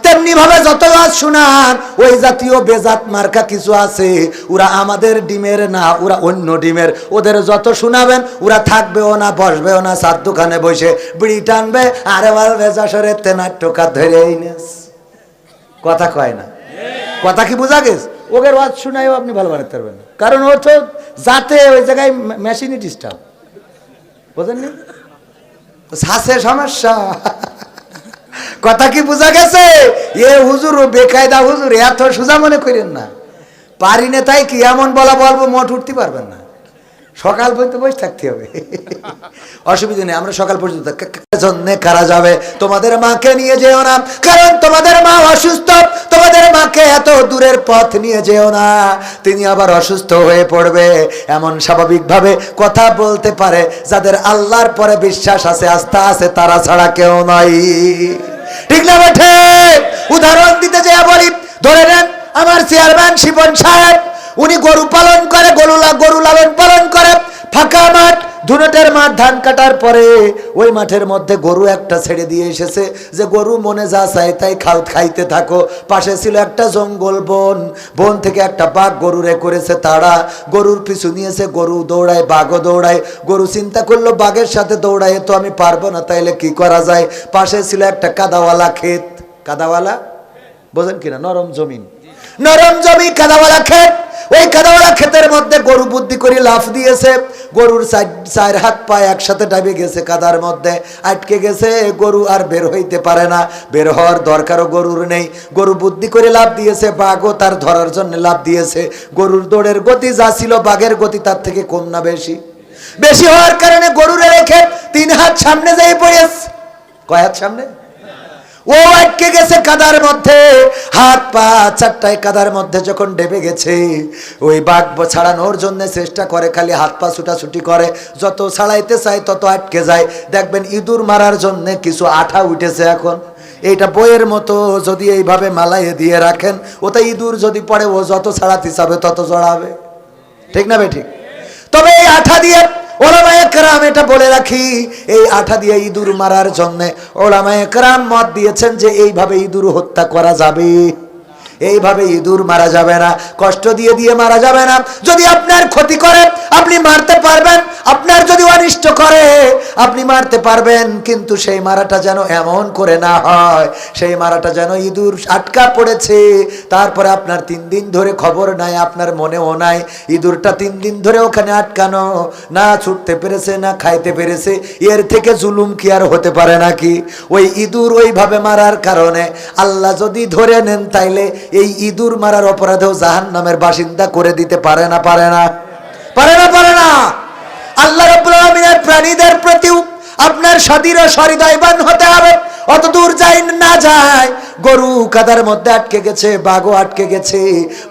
তেমনি ভাবে যত ওয়াজ শোনান ওই জাতীয় বেজাত মার্কা কিছু আছে, ওরা আমাদের ডিমের না, ওরা অন্য ডিমের। ওদের যত শোনাবেন ওরা থাকবেও না, বসবেও না, চার দোকানে বসে বিড়ি টানবে, আরে বলবে যশোরের তেনার টোকা ধরে আইনেস। কথা কয় না? কথা কি বোঝা গেছে? ওদের ওয়াজ শোনায়ও আপনি ভালো বানাতে পারবেন না, কারণ ও তো যাতে ওই জায়গায় মেশিনই ডিস্টার্ব, বোঝেননি? শ্বাসের সমস্যা। কথা কি বোঝা গেছে? এ হুজুর বেকায়দা হুজুর, এত সোজা মনে করেন না। পারি না তাই কি এমন বলা বলবো, মোট উঠতে পারবেন না, সকাল পর্যন্ত বসে থাকতে হবে। অসুবিধা নেই, আমরা সকাল পর্যন্ত। জন্য কারা যাবে? তোমাদের মাকে নিয়ে যেও না, কারণ তোমাদের মা অসুস্থ। তোমাদের মাকে এত দূরের পথ নিয়ে যেও না, তিনি আবার অসুস্থ হয়ে পড়বে। এমন স্বাভাবিকভাবে কথা বলতে পারে যাদের আল্লাহর পরে বিশ্বাস আছে, আস্থা আছে, তারা ছাড়া কেউ নাই। ঠিক না বেঠে? উদাহরণ দিতে যে বলি, ধরে নেন আমার চেয়ারম্যান শিপন সাহেব, উনি গরু পালন করে, গরু লালন পালন করে। ফাঁকা মাঠ, ধুনটের মাঠ, ধান কাটার পরে ওই মাঠের মধ্যে গরু একটা ছেড়ে দিয়ে এসেছে যে গরু মনে যা চাই তাই খাইতে থাকো। পাশে ছিল একটা জঙ্গল, বন, বন থেকে একটা বাঘ গরুরে করেছে তাড়া। গরুর পিছু নিয়েছে, গরু দৌড়ায়, বাঘও দৌড়ায়। গরু চিন্তা করলো বাঘের সাথে দৌড়ায় তো আমি পারবো না, তাইলে কি করা যায়? পাশে ছিল একটা কাদাওয়ালা ক্ষেত, কাদাওয়ালা বোঝেন কিনা? নরম জমিন, নরম জমি, কাদাওয়ালা ক্ষেত। ওই কাদাওয়ালা ক্ষেতের মধ্যে গরু বুদ্ধি করে লাফ দিয়েছে। গরুর চার হাত পায়ে একসাথে ডাবে গেছে, কাদার মধ্যে আটকে গেছে। গরু আর বের হইতে পারে না, বের হওয়ার দরকারও গরুর নেই। গরু বুদ্ধি করে লাফ দিয়েছে, বাঘও তার ধরার জন্য লাফ দিয়েছে। গরুর দৌড়ের গতি যা ছিল বাঘের গতি তার থেকে কম না বেশি? বেশি হওয়ার কারণে গরুর রেখে 3 হাত সামনে যাই পড়েছে। কয় হাত সামনে? ও আটকে গেছে কাদার মধ্যে, হাত পা চারটায় কাদার মধ্যে যখন ডেবে গেছে, ওই বাঘ ছাড়ানোর জন্য চেষ্টা করে, খালি হাত পা ছুটাছুটি করে, যত ছাড়াইতে চায় তত আটকে যায়। দেখবেন ইঁদুর মারার জন্য কিছু আঠা উঠেছে এখন, এইটা বইয়ের মতো যদি এইভাবে মালাইয়ে দিয়ে রাখেন, ওটা ইঁদুর যদি পড়ে ও যত ছাড়াতে চাবে তত জড়াবে। ঠিক না বেঠিক? তবে এই আঠা দিয়ে ওলামায়ে কেরাম, এটা বলে রাখি, এই আঠা দিয়ে ইঁদুর মারার জন্য ওলামায়ে কেরাম মত দিয়েছেন যে এইভাবে ইঁদুর হত্যা করা যাবে, এইভাবে ইঁদুর মারা যাবে না, কষ্ট দিয়ে দিয়ে মারা যাবে না। যদি আপনার ক্ষতি করে আপনি মারতে পারবেন, আপনার যদি অনিষ্ট করে আপনি মারতে পারবেন, কিন্তু সেই মারাটা যেন এমন করে না হয়, সেই মারাটা যেন ইঁদুর আটকা পড়েছে, তারপরে আপনার 3 দিন ধরে খবর নাই, আপনার মনেও নাই ইঁদুরটা 3 দিন ধরে ওখানে আটকানো, না ছুটতে পেরেছে না খাইতে পেরেছে। এর থেকে জুলুম কি আর হতে পারে নাকি? ওই ইঁদুর ওইভাবে মারার কারণে আল্লাহ যদি ধরে নেন, তাইলে এই ইঁদুর মারার অপরাধেও জাহান্নামের বাসিন্দা করে দিতে পারে না? পারে না? পারে না? পারে না? আল্লাহ রাব্বুল আলামিনের প্রাণীদের প্রতিও আপনার সদৃঢ় সহৃদয়বান হতে হবে। অত দূর যাই না যায়, গরু কাদার মধ্যে আটকে গেছে, বাঘও আটকে গেছে,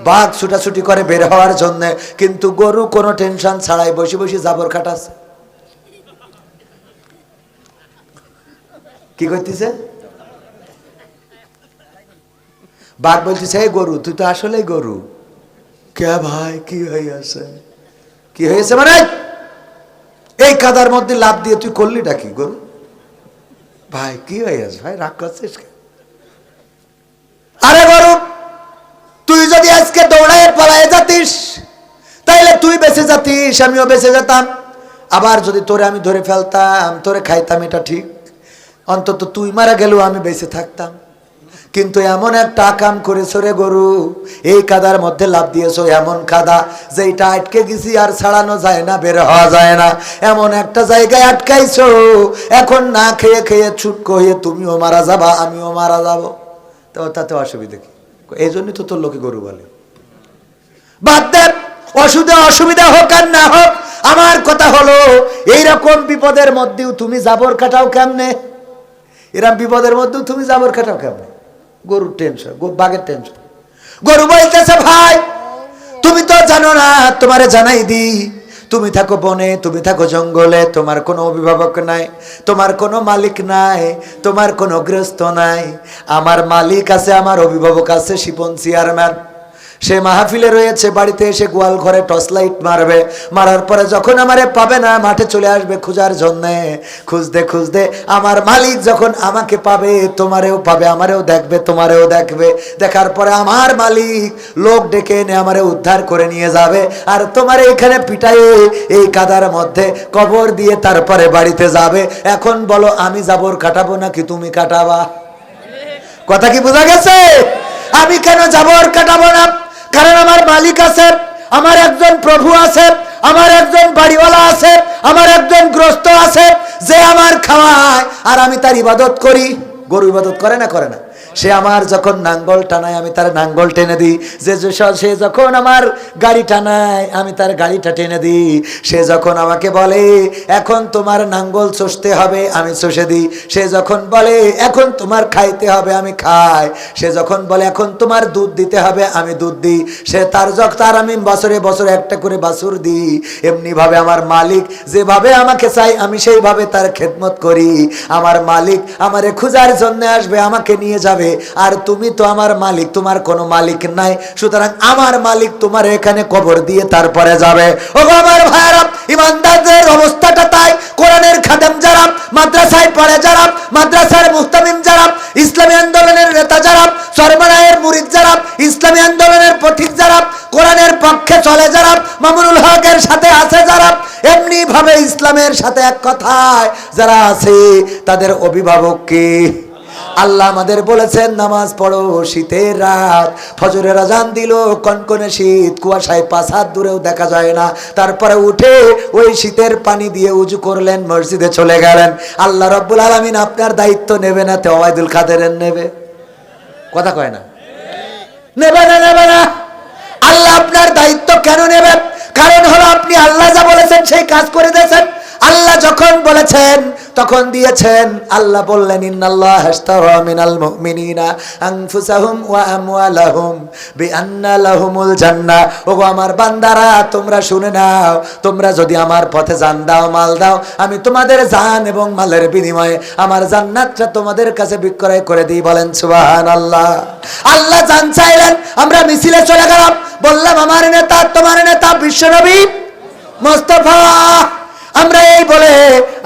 বাঘ ছুটাছুটি করে বের হওয়ার জন্য, কিন্তু গরু কোনো টেনশন ছাড়াই বসে বসে জাবর খাটাচ্ছে। কি করতেছে? বাঘ বলতেছে, এই গরু তুই তো আসলেই গরু। কে ভাই কি হয়েছে? কি হয়েছে মানে? এই কাদার মধ্যে লাফ দিয়ে তুই করলিটা কি গরু? ভাই কি হয়েছে? ভাই রাগ করছিস? আরে গরু, তুই যদি আজকে দৌড়ায় পালায় যাতিস তাইলে তুই বেঁচে যাতিস, আমিও বেঁচে যেতাম। আবার যদি তোরে আমি ধরে ফেলতাম, তোরে খাইতাম, এটা ঠিক, অন্তত তুই মারা গেলেও আমি বেঁচে থাকতাম। কিন্তু এমন একটা কাম করেছো রে গরু, এই কাদার মধ্যে লাফ দিয়েছো, এমন কাদা যেটা আটকে গেছি আর ছাড়ানো যায় না, বের হওয়া যায় না, এমন একটা জায়গায় আটকাইছো, এখন না খেয়ে খেয়ে ছুটকো হয়ে তুমিও মারা যাবা, আমিও মারা যাবো, তো তাতে অসুবিধা কি? এই জন্যই তো তোর লোকে গরু বলে। বাদ দে, অসুবিধা হোক আর না হোক, আমার কথা হলো এইরকম বিপদের মধ্যেও তুমি জাবর কাটাও কেমনে? এরকম বিপদের মধ্যেও তুমি জাবর কাটাও কেমনে? গরুর টেনশন, বাঘের টেনশন। গরু বলতেছে, ভাই তুমি তো জানো না, তোমারে জানাই দি, তুমি থাকো বনে, তুমি থাকো জঙ্গলে, তোমার কোনো অভিভাবক নাই, তোমার কোনো মালিক নাই, তোমার কোনো গৃহস্থ নাই। আমার মালিক আছে, আমার অভিভাবক আছে, শিপন চেয়ারম্যান। সে মাহফিলে রয়েছে, বাড়িতে এসে গোয়াল ঘরে টর্চ লাইট মারবে, মারার পরে যখন আমারে পাবে না মাঠে চলে আসবে খোঁজার জন্যে। খুঁজতে খুঁজতে আমার মালিক যখন আমাকে পাবে, তোমারেও পাবে, আমারেও দেখবে, তোমারেও দেখবে। দেখার পরে আমার মালিক লোক ডেকে এনে আমারে উদ্ধার করে নিয়ে যাবে, আর তোমারে এখানে পিটায়ে এই কাদার মধ্যে কবর দিয়ে তারপরে বাড়িতে যাবে। এখন বলো আমি জাবর কাটাবো নাকি তুমি কাটাবা? কথা কি বোঝা গেছে? আমি কেন জাবর কাটাবো না? কারণ আমার মালিক আছে, আমার একজন প্রভু আছে, আমার একজন বাড়িওয়ালা আছে, আমার একজন গ্রস্ত আছে, যে আমার খাওয়ায় আর আমি তার ইবাদত করি। গরু ইবাদত করে না? করে না? সে আমার যখন নাঙ্গল টানায় আমি তার নাঙ্গল টেনে দিই, সে যখন আমার গাড়ি টানায় আমি তার গাড়িটা টেনে দিই, সে যখন আমাকে বলে এখন তোমার নাঙ্গল চষতে হবে আমি চষে দিই, সে যখন বলে এখন তোমার খাইতে হবে আমি খাই, সে যখন বলে এখন তোমার দুধ দিতে হবে আমি দুধ দিই, সে তার আমি বছরে বছরে একটা করে বাছুর দিই। এমনি ভাবে আমার মালিক যেভাবে আমাকে চাই আমি সেইভাবে তার খেদমত করি। আমার মালিক আমারে খোঁজার জন্য আসবে, আমাকে নিয়ে যাবে। আর তুমি তো আমার মালিক, তোমার কোনো মালিক নাই, সুতরাং আমার মালিক তোমার এখানে কবর দিয়ে তারপরে যাবে। ও আমার ভাইরা, ইমানদারদের অবস্থাটা তাই। কোরআনের খাদেম যারা, মাদ্রাসায় পড়ে যারা, মাদ্রাসার মুহতামিম যারা, ইসলামী আন্দোলনের নেতা যারা, সরমানায়ের মুরিদ যারা, ইসলামী আন্দোলনের পথিক যারা, কোরআনের পক্ষে চলে যারা, মামুনুল হকের সাথে আছে যারা, এমনি ভাবে ইসলামের সাথে এক কথায় যারা আছে, তাদের অভিভাবককে আল্লাহ আমাদের বলেছেন নামাজ পড়ো শীতের রাত, ফজরের আজান দিল, কনকনে শীত, কুয়াশায় 5 হাত দূরেও দেখা যায় না, তারপরে উঠে ওই শীতের পানি দিয়ে উজু করলেন, মসজিদে চলে গেলেন। আল্লাহ রাব্বুল আলামিন আপনার দায়িত্ব নেবে না? ওবায়দুল কাদেরের নেবে? কথা কয় না? নেবে না? নেবে না? আল্লাহ আপনার দায়িত্ব কেন নেবেন? কারণ হলো আপনি আল্লাহ যা বলেছেন সেই কাজ করে দিয়েছেন। আল্লাহ যখন বলেছেন তখন দিয়েছেন। আল্লাহ বললেন ইন্নাল্লাহা আশতারা মিনাল মুমিনিনা আনফুসাহুম ওয়া আমওয়ালাহুম বিআন্না লাহুমুল জান্নাহ। ওগো আমার বান্দারা তোমরা শুনে নাও, তোমরা যদি আমার পথে জান দাও, মাল দাও, আমি তোমাদের জান এবং মালের বিনিময়ে আমার জান্নাতটা তোমাদের কাছে বিক্রয় করে দিই। বলেন সুবহানাল্লাহ। আল্লাহ জান চাইলেন, আমরা মিছিলে চলে গেলাম, বললাম আমার নেতা, তোমার নেতা বিশ্বনবী মুস্তাফা। আমরা এই বলে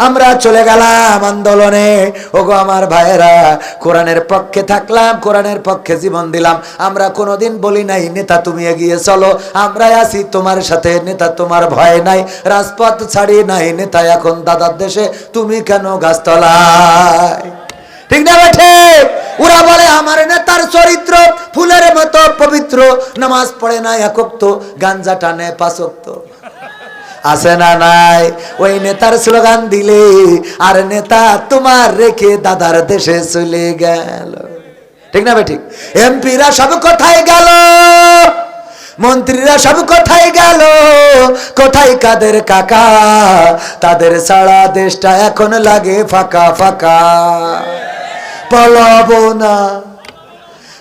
আমরা চলে গেলাম আন্দোলনে। ওগো আমার ভাইয়েরা, কোরআনের পক্ষে থাকলাম, কোরআনের পক্ষে জীবন দিলাম। আমরা কোনোদিন বলি নাই নেতা তুমি এগিয়ে চলো, আমরা আছি তোমার সাথে, নেতা তোমার ভয় নাই, রাজপথ ছাড়ি নাই, নেতা এখন দাদার দেশে, তুমি কেন গাছতলায়? ঠিক না বেঠে? ওরা বলে আমার নেতার চরিত্র ফুলের মতো পবিত্র, নামাজ পড়ে না এক ওয়াক্ত, গাঞ্জা টানে 5 ওয়াক্ত। আছে না নাই? ওই নেতার স্লোগান দিলে আর নেতা তোমার রেখে দাদার দেশে চলে গেল। ঠিক না বেঠিক? এমপিরা সব কোথায় গেল? মন্ত্রীরা সব কোথায় গেল? কোথায় কাদের কাকা? তাদের সারা দেশটা এখন লাগে ফাঁকা ফাঁকা। পালাবো না,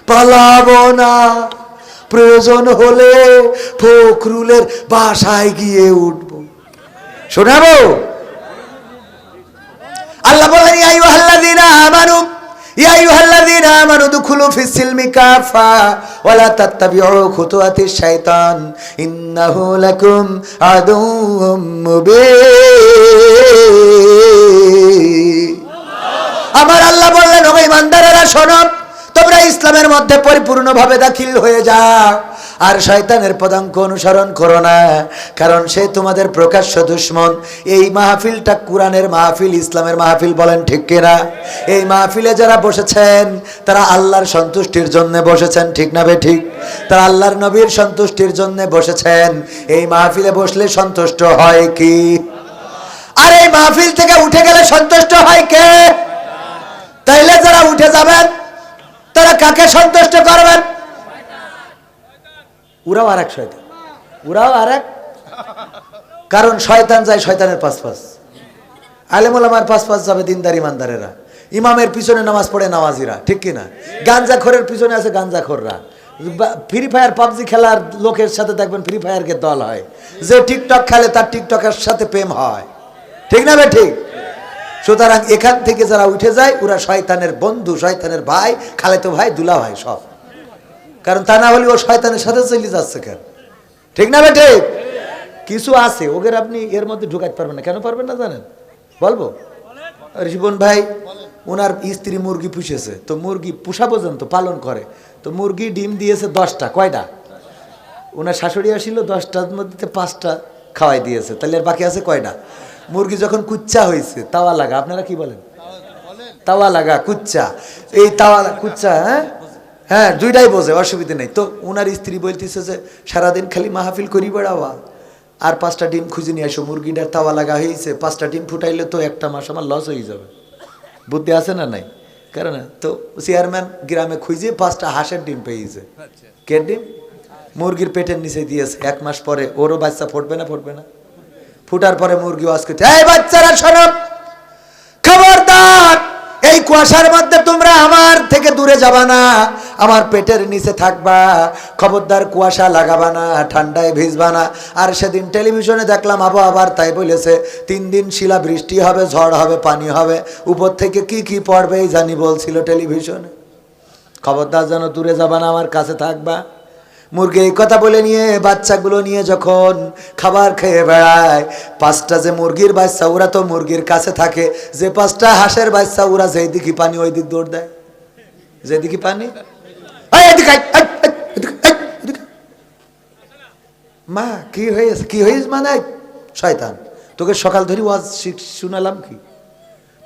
পালাবো না, প্রয়োজন হলে ফখরুলের বাসায় গিয়ে উঠবো। শোনাবো? আল্লাহ বলেন ইয়া আইয়ুহাল্লাযীনা আমানু, ইয়া আইয়ুহাল্লাযীনা আমানু দুখুলু ফিস সিলমি কাফা ওয়া লা তাত্তাবিউ খুতুওয়াতিশ শাইতান ইন্নাহু লাকুম আদুউম মুবিন। আমার আল্লাহ বললেন ও ঈমানদারেরা শোনো, তোমরা ইসলামের মধ্যে পরিপূর্ণভাবে দাখিল হয়ে যাও, আর শয়তানের পদাঙ্ক অনুসরণ করো না, কারণ সে তোমাদের প্রকাশ্য দুশমন। এই মাহফিলটা কোরআনের মাহফিল, ইসলামের মাহফিল, বলেন ঠিক কিনা? এই মাহফিলে যারা বসেছেন তারা আল্লাহর সন্তুষ্টির জন্য বসেছেন, ঠিক না বে ঠিক? তারা আল্লাহর নবীর সন্তুষ্টির জন্য বসেছেন। এই মাহফিলে বসলে সন্তুষ্ট হয় কি? আর এই মাহফিল থেকে উঠে গেলে সন্তুষ্ট হয় কে? তাইলে যারা উঠে যাবেন তারা কাকে সন্তুষ্ট করবেন? ওরাও আর এক শয়তান, ওরাও আর এক। কারণ শয়তান যায় শয়তানের পাশ পাশ, আলেম ওলামার পাশ পাশ যাবে দিনদার ইমানদারেরা, ইমামের পিছনে নামাজ পড়ে নামাজিরা, ঠিক কিনা? গাঞ্জাখোরের পিছনে আছে গাঞ্জাখোররা। ফ্রি ফায়ার পাবজি খেলার লোকের সাথে দেখবেন ফ্রি ফায়ারকে দল হয়, যে টিকটক খেলে তার টিকটকের সাথে প্রেম হয়, ঠিক না বে ঠিক? সুতরাং এখান থেকে যারা উঠে যায় ওরা শয়তানের বন্ধু, শয়তানের ভাই, খালেতো ভাই, দুলা ভাই সব। কারণ তা না হলে ও শয়তানের সাথে চলে যাচ্ছে কেন, ঠিক না বেটে? কিছু আছে ওদের আপনি এর মধ্যে ঢুকাতে পারবেন না। কেন পারবেন না জানেন? বলবো। রিপন ভাই ওনার স্ত্রী মুরগি পুষেছে, তো মুরগি পুষা পর্যন্ত পালন করে, তো মুরগি ডিম দিয়েছে 10টা। কয়টা? ওনার শাশুড়ি আসিল 10টার মধ্যে 5টা খাওয়াই দিয়েছে, তাহলে আর বাকি আছে কয়টা? মুরগি যখন কুচ্চা হয়েছে, তাওয়া লাগা, আপনারা কি বলেন? তাওয়া লাগা, কুচ্চা, এই তাওয়া কুচ্চা, হ্যাঁ হ্যাঁ দুইটাই বোঝে, অসুবিধা নেই। তো ওনার স্ত্রী বলতেছে যে সারাদিন খালি মাহফিল করি বেড়াওয়া, আর 5টা ডিম খুঁজে নিয়ে আসো, মুরগিটার তাওয়া লাগা হয়েছে, 5টা ডিম ফুটাইলে তো একটা মাস আমার লস হয়ে যাবে। বুদ্ধি আছে না নাই? কারণ তো চেয়ারম্যান গ্রামে খুঁজে 5টা হাঁসের ডিম পেয়েছে। কে ডিম? মুরগির পেটের নিচে দিয়েছে। 1 মাস পরে ওরও বাচ্চা ফুটবে না? ফুটবে না? ফুটার পরে মুরগি ওয়াজ করছে, এই বাচ্চারা শোনো, খবরদার এই কুয়াশার মধ্যে তোমরা আমার থেকে দূরে যাবা না, আমার পেটের নিচে থাকবা, খবরদার কুয়াশা লাগাবা না, ঠান্ডায় ভিজবা না। আর সেদিন টেলিভিশনে দেখলাম আবহাওয়ার তাই বলেছে 3 দিন শিলা বৃষ্টি হবে, ঝড় হবে, পানি হবে, উপর থেকে কি কি পড়বে এই জানি বলছিল টেলিভিশনে। খবরদার যেন দূরে যাবা না, আমার কাছে থাকবা। মুরগি এই কথা বলে নিয়ে বাচ্চাগুলো নিয়ে যখন খাবার খেয়ে বেড়ায়, 5টা যে মুরগির বাচ্চা ওরা তো মুরগির কাছে থাকে, যে 5টা হাঁসের বাচ্চা ওরা যেই দিকে পানি ওই দিক দৌড় দেয়, যেদিকে পানি। মা কি হয়েছে? কি হয়েছে মানে? শয়তান, তোকে সকাল ধরে ওয়াজ শুনালাম, কি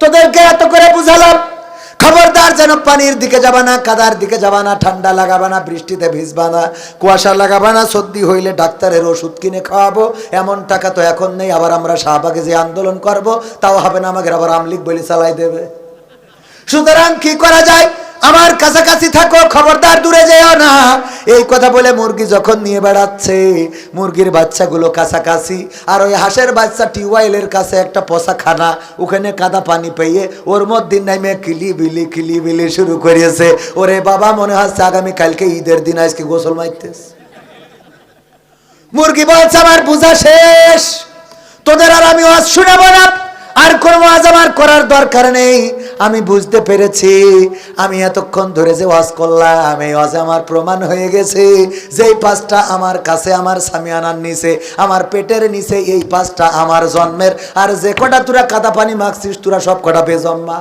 তোদেরকে এত করে বুঝালাম, খবরদার যেন পানির দিকে যাবা না, কাদার দিকে যাবা না, ঠান্ডা লাগাবা না, বৃষ্টিতে ভিজবা না, কুয়াশা লাগাবা না, সর্দি হইলে ডাক্তারের ওষুধ কিনে খাওয়াবো, এমন টাকা তো এখন নেই, আবার আমরা শাহবাগে যে আন্দোলন করব তাও হবে না, আমাকে আবার আমলিক বলে চালাই দেবে। সুতরাং কি করা যায়? আমার কাছাকাছি থাকো, খবরদার দূরে যেও না। এই কথা বলে মুরগি যখন নিয়ে বেড়াচ্ছে, মুরগির বাচ্চাগুলো কাছাকাছি, আর ওই হাঁসের বাচ্চা টিউবওয়েলের কাছে একটা পশাখানা, ওখানে কাদা পানি পেয়ে ওর মধ্যে নেমে কিলিবিলি শুরু করেছে। ওরে বাবা, মনে হচ্ছে আগামী কালকে ঈদের দিন, আজকে গোসল মারতেছে। মুরগি বলছে আমার বুঝা শেষ, তোদের আর আমি ওয়াজ শোনাবো না, আর কোনো ওয়াজ আমার করার দরকার নেই। আমি বুঝতে পেরেছি, আমি এতক্ষণ ধরে যে ওয়াজ করলাম এই ওয়াজে আমার প্রমাণ হয়ে গেছে যে এই 5টা আমার কাছে, আমার সামিয়ানার নিচে, আমার পেটের নিচে, এই 5টা আমার জন্মের। আর যে কটা তোরা কাদা পানি মাখছিস তোরা সব কটা বেজন্মা।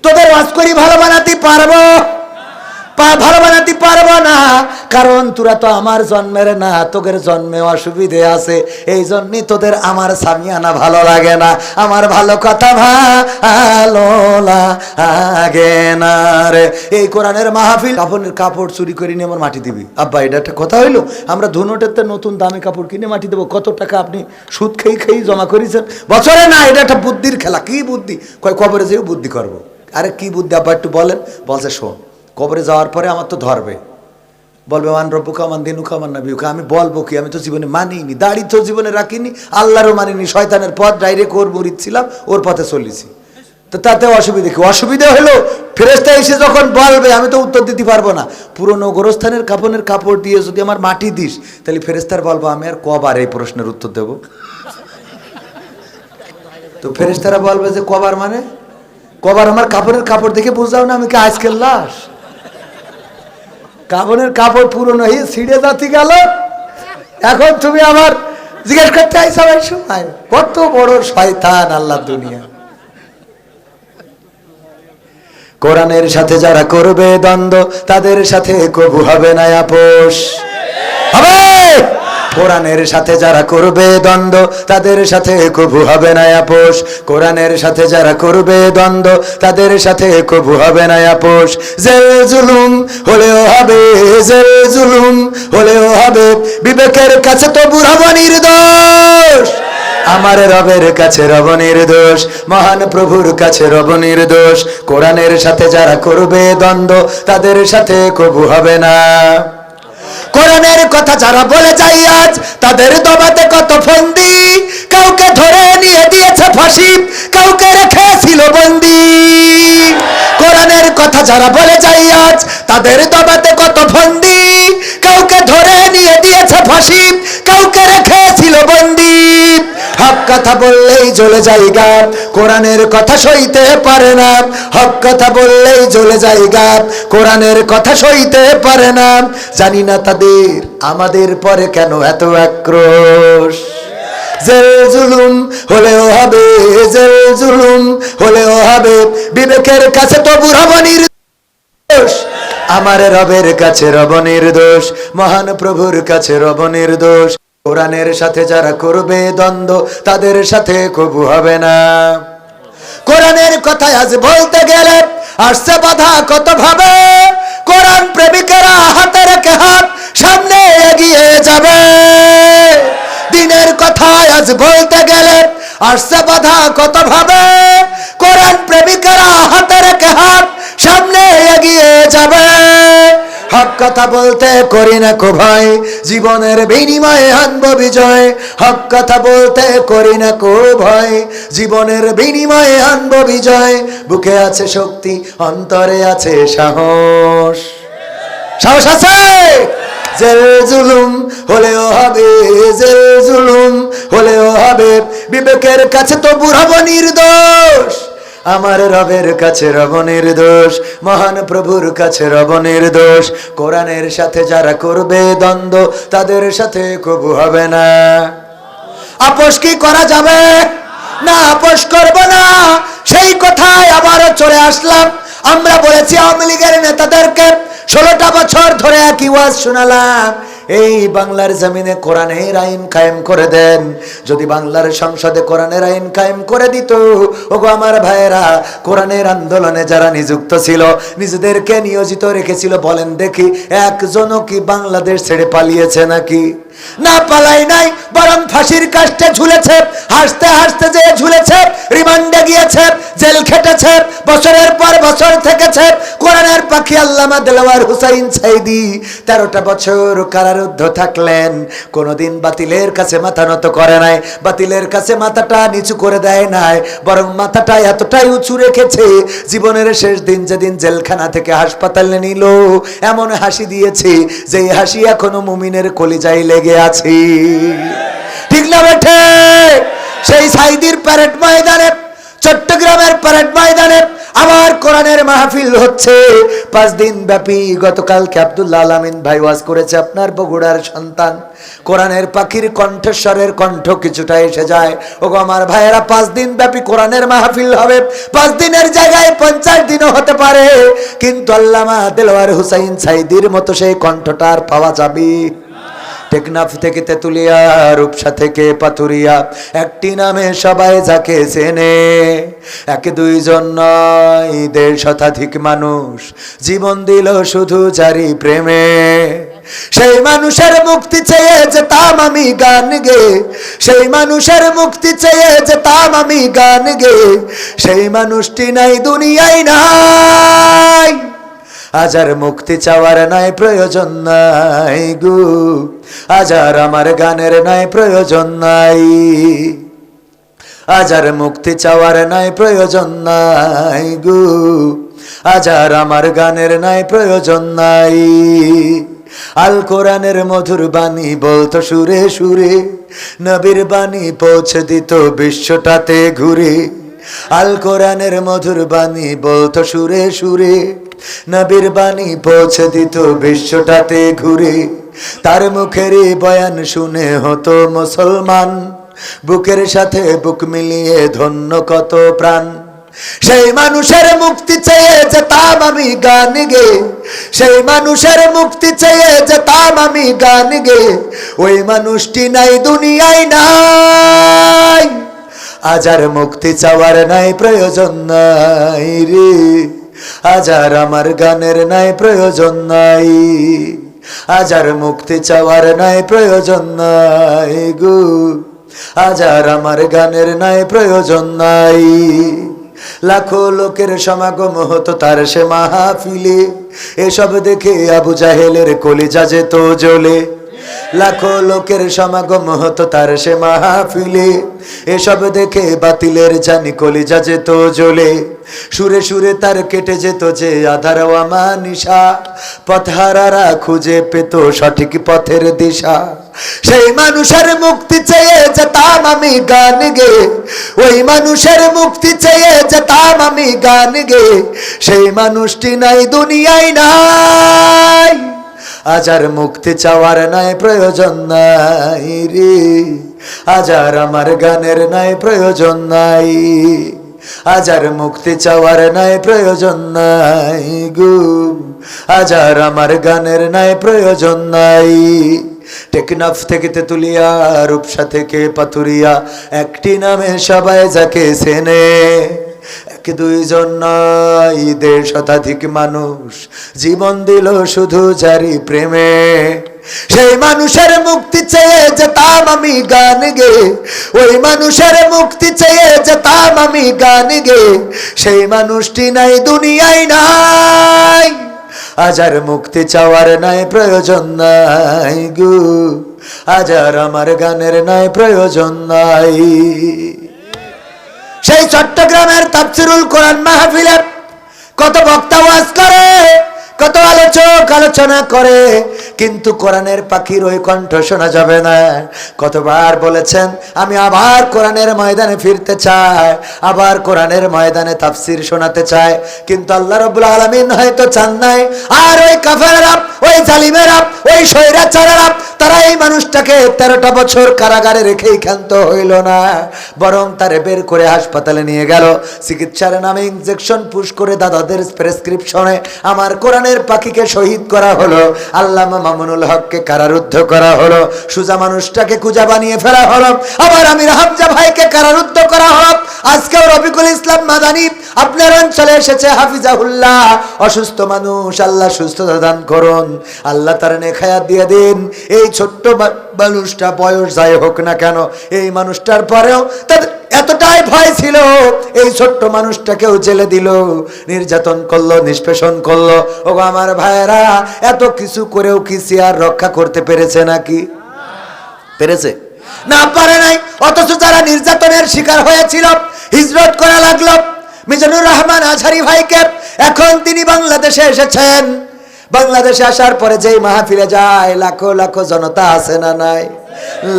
তোদের ওয়াজ করি ভালো বানাতে পারবো? ভালো বানাতে পারবো না, কারণ তোরা তো আমার জন্মের না, তোদের জন্মে অসুবিধে আছে, এই জন্যই তোদের আমার সামিয়ানা ভালো লাগে না, আমার ভালো কথা ভালো লাগে না রে। এই কোরআনের মাহফিল, কাপড় চুরি করে নিয়ে আমার মাটি দিবি? আব্বা এটা একটা কথা হইলো? আমরা ধুনোটেতে নতুন দামি কাপড় কিনে মাটি দেবো? কত টাকা আপনি সুদ খেয়ে জমা করেছেন বছরে? না, এটা একটা বুদ্ধির খেলা। কি বুদ্ধি? কবরে যেও বুদ্ধি করবো। আরে কি বুদ্ধি আব্বা একটু বলেন। বলছে শোন, কবরে যাওয়ার পরে আমার তো ধরবে, বলবে মান রব্বুকা মান দিনুকা মান নাবিয়ুকা। আমি বলবো কি? আমি তো জীবনে মানিনি, দাড়ি তো জীবনে রাখিনি, আল্লাহরও মানিনি, শয়তানের পথ ডাইরেক্ট ওর মুরিদ ছিলাম, ওর পথে চলেছি। তো তাতে অসুবিধা কি? অসুবিধা হলো ফেরেশতা এসে যখন বলবে, আমি তো উত্তর দিতে পারবো না। পুরনো গোরস্থানের কাপড় দিয়ে যদি আমার মাটি দিস, তাহলে ফেরেশতার বলবো আমি আর কবার এই প্রশ্নের উত্তর দেব? তো ফেরেশতারা বলবে যে কবার মানে? কবার আমার কাপড় দেখে বুঝাও না আমি কি আজকের লাশ? কাপড় পুরনো হয়ে ছিঁড়ে যাচ্ছি গেল, এখন তুমি আমার জিজ্ঞেস করতে আইসা ভাই সময়? কত বড় শয়তান আল্লাহ দুনিয়া। কোরআনের সাথে যারা করবে দ্বন্দ্ব, তাদের সাথে কবু হবে না আপোষ। হবে? কোরআনের সাথে যারা করবে দ্বন্দ্ব, তাদের সাথে কবু হবে না আপোষ। কোরআনের সাথে যারা করবে দ্বন্দ্ব, তাদের সাথে কবু হবে না আপোষ। জেল জুলুম হলেও হবে, জেল জুলুম হলেও হবে, বিবেকের কাছে তো বুড়াবো নির্দোষ। আমার রবের কাছে রব নির্দোষ, মহান প্রভুর কাছে রব নির্দোষ। কোরআনের সাথে যারা করবে দ্বন্দ্ব, তাদের সাথে কবু হবে না। কোরআনের কথা যারা বলে যায় আজ, তাদের দবাতে কত ফন্দি, কাউকে ধরে নিয়ে দিয়েছে ফাঁসি, কাউকে রেখেছিল বন্দি। কোরআনের কথা যারা বলে যায় আজ, তাদের দবাতে কত ফন্দি, কাউকে ধরে নিয়ে দিয়েছে ফাঁসি, কাউকে রেখেছিল বন্দি। কথা বললেই জ্বলে যায় গা, কোরআনের কথা সইতে পারে না। হক কথা বললেই জ্বলে যায় গা, কোরআনের কথা সইতে পারে না। জানি না তাদের আমাদের পরে কেন এত আক্রোশ। জেল জুলুম হলেও হবে, জেল জুলুম হলেও হবে, বিবেকের কাছে তবু রব নির্দোষ। আমার রবের কাছে রব নির্দোষ, মহান প্রভুর কাছে রব নির্দোষ। কোরআনের সাথে যারা করবে দ্বন্দ্ব, তাদের সাথে কবু হবে না। কোরআনের কথা আজ বলতে গেলে আসছে বাধা কত ভাবে, কোরআন প্রেমিকেরা হাতে রেখে হাত সামনে এগিয়ে যাবে। দিনের কথা আজ বলতে গেলে আসছে বাধা কত ভাবে, কোরআন প্রেমিকেরা হাতে রেখে হাত সামনে এগিয়ে যাবে। হক কথা বলতে করি না কো ভয়, জীবনের বিনিময়ে আনবো বিজয়। হক কথা বলতে করি না কো ভয়, জীবনের বিনিময়ে আনবো বিজয়। বুকে আছে শক্তি, অন্তরে আছে সাহস। সাহস আছে। জেল জুলুম হলেও হবে, জেল জুলুম হলেও হবে, বিবেকের কাছে তবু রব নির্দোষ। আমার রবের কাছে রব নির্দোষ, মহান প্রভুর কাছে রব নির্দোষ। কোরআনের সাথে যারা করবে দ্বন্দ্ব, তাদের সাথে কবু হবে না। আপোষ কি করা যাবে? না, আপোষ করব না। সেই কথায় আবারও চলে আসলাম। আমরা বলেছি আওয়ামী লীগের নেতাদেরকে 16টা বছর ধরে একই ওয়াজ শোনালাম, এই বাংলার জমিনে কোরআনের আইন কায়েম করে দেন। যদি বাংলার সংসদে কোরআনের আইন কায়েম করে দিত, ওগো আমার ভাইয়েরা, কোরআনের আন্দোলনে যারা নিযুক্ত ছিল, নিজেদেরকে নিয়োজিত রেখেছিল, বলেন দেখি একজনও কি বাংলাদেশ ছেড়ে পালিয়েছে নাকি? না, পালাই নাই, বরং ফাঁসির কাস্টে ঝুলেছে, হাসতে হাসতে যে ঝুলেছে, রিমান্ডে গিয়েছে, জেল খেটেছে, বছরের পর বছর থেকেছে। কোরআনের পাখি আল্লামা দেলাওয়ার হুসাইন সাইদি 13টা বছর কারারুদ্ধ থাকলেন, কোনোদিন বাতিলের কাছে মাথা নত করে নাই, বাতিলের কাছে মাথাটা নিচু করে দেয় নাই, বরং মাথাটা এতটাই উঁচু রেখেছে, জীবনের শেষ দিন যেদিন জেলখানা থেকে হাসপাতালে নিল, এমন হাসি দিয়েছে যে হাসি এখনো মুমিনের কলিজায় লেগে আছে। ঠিক না বেঠে? সেই সাইদির প্যারেড ময়দানে, চট্টগ্রামের প্যারেড ময়দানে আবার কোরআনের মাহফিল হচ্ছে 5 দিন ব্যাপী। গতকালকে আব্দুল্লাহ আলামিন ভাই ওয়াজ করেছে, আপনার বগুড়ার সন্তান। কোরআনের পাখির কণ্ঠস্বরের কণ্ঠ কিছুটা এসে যায়। ওগো আমার ভাইয়েরা, 5 দিন ব্যাপী কোরআনের মাহফিল হবে। 5 দিনের জায়গায় 50 দিনও হতে পারে, কিন্তু আল্লামা দেলাওয়ার হুসাইন সাইদির মতো সেই কণ্ঠটা আর পাওয়া যাবে? টেকনাফ থেকে তেতুলিয়া, রূপসা থেকে পাথুরিয়া, একটি নামে সবাই যাকে চেনে। 1-2 নয়, 1.5 শতাধিক মানুষ জীবন দিল শুধু জারি প্রেমে। সেই মানুষের মুক্তি চেয়ে যেতাম আমি গান গে, সেই মানুষের মুক্তি চেয়ে যেতাম আমি গান গে, সেই মানুষটি নাই দুনিয়ায় নাই। আজ আর মুক্তি চাওয়ার নাই প্রয়োজন নাই গো, আজ আর আমার গানের নাই প্রয়োজন নাই, আজ আর মুক্তি চাওয়ার নাই প্রয়োজন নাই গো, আজ আর আমার গানের নাই প্রয়োজন নাই। আল কোরআনের মধুর বাণী বলতো সুরে সুরে, নবীর বাণী পৌঁছে দিত বিশ্বটাতে ঘুরে। আল কোরআনের মধুর বাণী বলতো সুরে সুরে, নবীর বাণী পৌঁছে দিত বিশ্বটাতে ঘুরে। তার মুখেরই বয়ান শুনে হতো মুসলমান, বুকের সাথে বুক মিলিয়ে ধন্য কত প্রাণ। সেই মানুষের মুক্তি চেয়ে যেতাম আমি গান গে, সেই মানুষের মুক্তি চেয়ে যেতাম আমি গান গে, ওই মানুষটি নাই দুনিয়ায় নাই। আজ আর মুক্তি চাওয়ার নাই প্রয়োজন নাই রে, আজ আর আমার গানের নাই প্রয়োজন নাই, আজ আর মুক্তি চাওয়ার নাই প্রয়োজন নাই গো, আজ আর আমার গানের নাই প্রয়োজন নাই। লাখো লোকের সমাগম হতো তার সে মাহফিলে, এসব দেখে আবু জাহেলের কলিজা যেত জ্বলে। লাখো লোকের সমাগম হতো তার সে মাহফিলে, এসব দেখে বাতিলের জানি কলিজা যেত জ্বলে। সুরে সুরে তার কেটে যেত যে আধার নিশা, পথহারারা খুঁজে পেত সঠিক পথের দিশা। সেই মানুষের মুক্তি চেয়ে যেতাম আমি গান গে, ওই মানুষের মুক্তি চেয়ে যেতাম আমি গান গে। সেই মানুষটি নাই দুনিয়ায় নাই, আজ আর মুক্তি চাওয়ার নাই প্রয়োজন নাই রে, আজ আর আমার গানের নাই প্রয়োজন নাই, আজ আর মুক্তি চাওয়ার নাই প্রয়োজন নাই গো, আজ আর আমার গানের নাই প্রয়োজন নাই। টেকনাফ থেকে তেতুলিয়া, রূপসা থেকে পাথুরিয়া, একটি নামে সবাই যাকে চেনে। এক দুইজন নয়, 1.5 শতাধিক মানুষ জীবন দিল শুধু জারি প্রেমে। সেই মানুষের মুক্তি চেয়ে যেতাম আমি গান গে, ওই মানুষের মুক্তি চেয়ে যেতাম আমি গান গে। সেই মানুষটি নাই দুনিয়ায় নাই, আজ আর মুক্তি চাওয়ার নাই প্রয়োজন নাই গো, আজ আর আমার গানের নাই প্রয়োজন নাই। সেই চট্টগ্রামের তাফসিরুল কোরআন মাহফিলে কত বক্তা ওয়াজ করে, কত আলোচক আলোচনা করে, কিন্তু কোরআনের পাখির ওই কণ্ঠ শোনা যাবে না। কতবার বলেছেন আমি আবার কোরআনের ময়দানে ফিরতে চাই, আবার কোরআনের ময়দানে তাফসির শোনাতে চাই, কিন্তু আল্লাহ রাব্বুল আলামিন হয়তো চান নাই। আর ওই কাফেররা, ওই জালিমেরা, ওই স্বৈরাচারেরা, তারা এই মানুষটাকে 13টা বছর কারাগারে রেখেই ক্ষান্ত হইল না, বরং তারে বের করে হাসপাতালে নিয়ে গেল। চিকিৎসার নামে ইনজেকশন পুশ করে দাদাদের প্রেসক্রিপশনে আমার কোরআনের পাখিকে শহীদ করা হলো, আল্লামা মামুনুল হককে কারারুদ্ধ করা হলো, সুজা মানুষটাকে কুজা বানিয়ে ফেলা হলো, আবার আমির হামজা ভাইকে কারারুদ্ধ করা হলো। আজকেও রফিকুল ইসলাম মাদানী আপনার অঞ্চলে এসেছে, হাফিজাহুল্লাহ। অসুস্থ মানুষ, আল্লাহ সুস্থতা দান করুন, আল্লাহ তার নেখায়াত দিয়ে দিন। এই ছোট্ট মানুষটা বয়স যাই হোক না কেন, এই মানুষটার পরেও তাদের এতটাই ভয় ছিল, এই ছোট্ট মানুষটাকেও জেলে দিল, নির্যাতন করলো, নিষ্পেষণ করলো। ও আমার ভাইয়েরা, এত কিছু করেও কি সিয়ার রক্ষা করতে পেরেছে নাকি? পেরেছে না? পারে নাই। অথচ যারা নির্যাতনের শিকার হয়েছিল হিজরত করা লাগলো মিজানুর রহমান আজহারি ভাইকে। এখন তিনি বাংলাদেশে এসেছেন, বাংলাদেশে আসার পরে যেই মাহফিলে যায় লাখো লাখো জনতা আছে না নাই?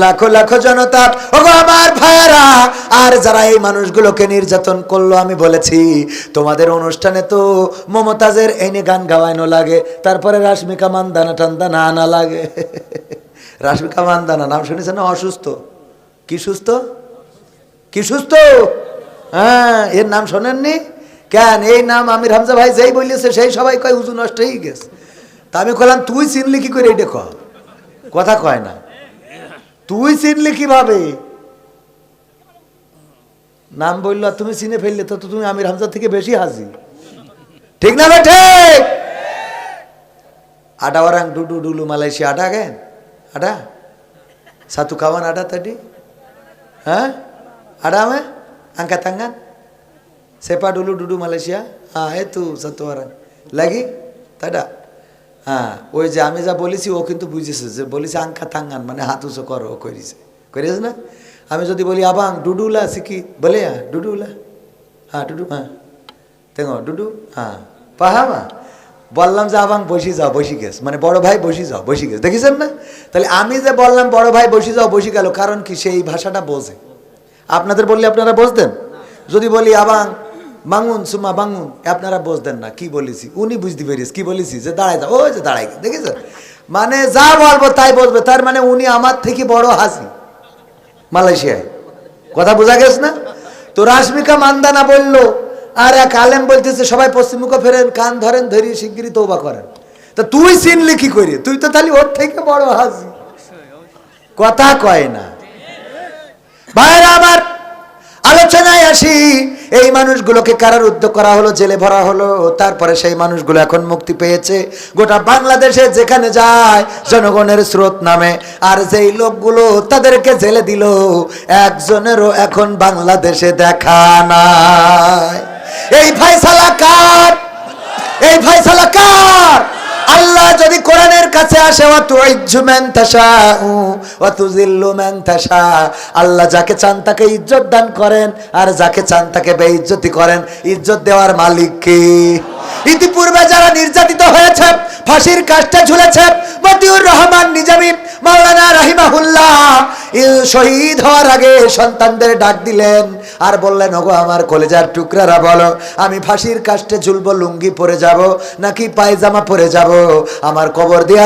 লাখো লাখো জনতা। ও আমার ভাইয়েরা, আর যারা এই মানুষগুলোকে নির্যাতন করলো, আমি বলেছি তোমাদের অনুষ্ঠানে তো মমতাজের এনে গান গাওয়ানো লাগে, তারপরে রাশমিকা মান্দানা টান্দানা আনা লাগে। রাশমিকা মান্দানা নাম শুনেছেন না? অসুস্থ। কি সুস্থ? কি সুস্থ? হ্যাঁ, এর নাম শোনেননি কেন? এই নাম আমির হামজা ভাই যেই বলেছে সেই সবাই কয় উজু নষ্ট হয়ে গেছে। তা আমি কইলাম তুই চিনলি কি করে? এটা কথা কয় না, তুই চিনলি কিভাবে? নাম বললো তুমি চিনে ফেললে তো তুমি আমির হামজা থেকে বেশি হাজি, ঠিক না বেঠে? আটা ওরাং ডুডু ডুলু মালয়েশিয়া আটা গেন আটা সাতু কাওয়ান আটা তটি হ্যাঁ আটা মে angkat tangan sepa dulu duduk Malaysia itu satu orang lagi tak ada ওই যে আমি যা বলেছি ও কিন্তু বুঝেছে, যে বলেছে angkat tangan মানে হাত উঁচু করো, করেছে না? আমি যদি বলি আবাং ডুডুলা শিখি বলে ডুডুলা ডুডু তেঙ্গো ডুডু পাহামা বললাম যে আবাং বসি যাও বসি গেছ, মানে বড় ভাই বসি যাও বসি গেছ, দেখেছেন না? তাহলে আমি যে বললাম বড় ভাই বসি যাও বসি গেল, কারণ কি সেই ভাষাটা বোঝে। আপনাদের বললে আপনারা বুঝতেন, যদি বলি আবাং বাঙুন সুমা বাঙুন আপনারা বুঝতেন না কি বলেছি। উনি বুঝতে পেরেছি কি বলেছি, যে দাঁড়ায় যাও, ওই যে দাঁড়ায়, দেখেছেন? মানে যা বলবো তাই বলবে, তার মানে উনি আমার থেকে বড় হাসি মালয়েশিয়ায়। কথা বোঝা গেছে না? তো রাশমিকা মান্দানা বললো, আর এক আলেম বলতেছে সবাই পশ্চিমমুখ ফেরেন, কান ধরেন, ধরি শিগগিরই তওবা করেন। তা তুই চিনলি কি করি? তুই তো তাহলে ওর থেকে বড় হাসি। কথা কয় না ভাইরা আমার। আলোচনায় আসি, এই মানুষগুলোকে কারারুদ্ধ করা হলো, জেলে ভরা হলো, তারপরে সেই মানুষগুলো এখন মুক্তি পেয়েছে। গোটা বাংলাদেশে যেখানে যায় জনগণের স্রোত নামে, আর যেই লোকগুলো তাদেরকে জেলে দিল একজনেরও এখন বাংলাদেশে দেখা নাই। এই ফয়সালা কার? এই ফয়সালা কার? আল্লাহ যদি কোরআনের কাছে আসে, ওয়া তুইজ্জু মান তাশাউ ওয়া তুযিল্লু মান তাশা, আল্লাহ যাকে চান তাকে ইজ্জত দান করেন, আর যাকে চান তাকে বেইজ্জতি করেন। ইজ্জত দেওয়ার মালিক কে? ইতিপূর্বে যারা নির্যাতিত হয়েছে, ফাঁসির কাস্টে ঝুলেছে, মতিউর রহমান নিজামী মাওলানা রাহিমাহুল্লাহ শহীদ হওয়ার আগে সন্তানদের ডাক দিলেন আর বললেন, ওগো আমার কলেজার টুকরারা, বলো আমি ফাঁসির কাস্টে ঝুলবো, লুঙ্গি পরে যাব নাকি পায়জামা পরে যাব? আমার কবর দেওয়ার